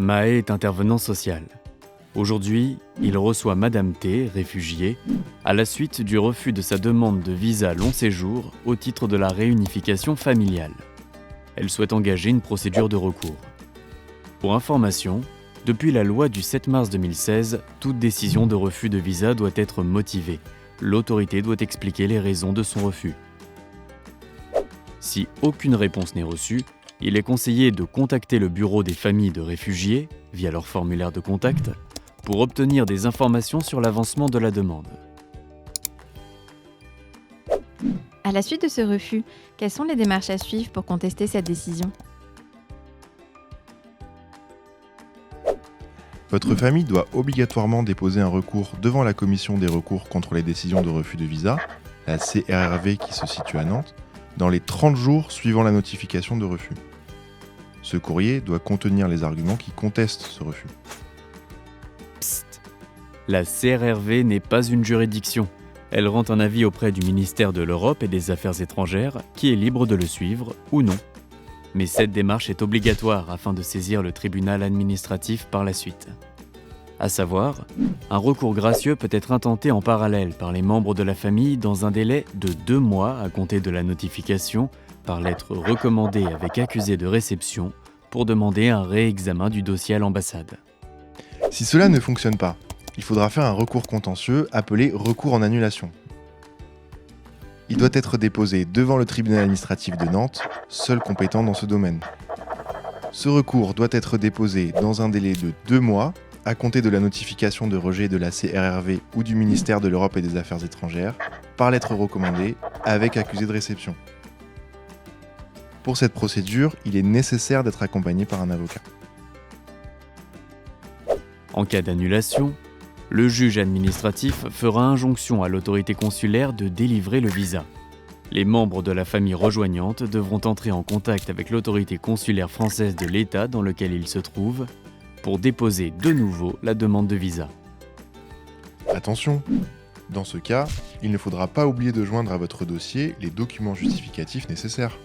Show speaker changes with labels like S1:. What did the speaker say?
S1: Mahé est intervenant social. Aujourd'hui, il reçoit Madame T, réfugiée, à la suite du refus de sa demande de visa long séjour au titre de la réunification familiale. Elle souhaite engager une procédure de recours. Pour information, depuis la loi du 7 mars 2016, toute décision de refus de visa doit être motivée. L'autorité doit expliquer les raisons de son refus. Si aucune réponse n'est reçue, il est conseillé de contacter le bureau des familles de réfugiés, via leur formulaire de contact, pour obtenir des informations sur l'avancement de la demande.
S2: À la suite de ce refus, quelles sont les démarches à suivre pour contester cette décision ?
S3: Votre famille doit obligatoirement déposer un recours devant la commission des recours contre les décisions de refus de visa, la CRRV qui se situe à Nantes, dans les 30 jours suivant la notification de refus. Ce courrier doit contenir les arguments qui contestent ce refus.
S1: Psst. La CRRV n'est pas une juridiction. Elle rend un avis auprès du ministère de l'Europe et des Affaires étrangères, qui est libre de le suivre ou non. Mais cette démarche est obligatoire afin de saisir le tribunal administratif par la suite. À savoir, un recours gracieux peut être intenté en parallèle par les membres de la famille dans un délai de 2 mois à compter de la notification par lettre recommandée avec accusé de réception pour demander un réexamen du dossier à l'ambassade.
S3: Si cela ne fonctionne pas, il faudra faire un recours contentieux appelé recours en annulation. Il doit être déposé devant le tribunal administratif de Nantes, seul compétent dans ce domaine. Ce recours doit être déposé dans un délai de 2 mois à compter de la notification de rejet de la CRRV ou du ministère de l'Europe et des Affaires étrangères, par lettre recommandée, avec accusé de réception. Pour cette procédure, il est nécessaire d'être accompagné par un avocat.
S1: En cas d'annulation, le juge administratif fera injonction à l'autorité consulaire de délivrer le visa. Les membres de la famille rejoignante devront entrer en contact avec l'autorité consulaire française de l'État dans lequel ils se trouvent pour déposer de nouveau la demande de visa.
S3: Attention, dans ce cas, il ne faudra pas oublier de joindre à votre dossier les documents justificatifs nécessaires.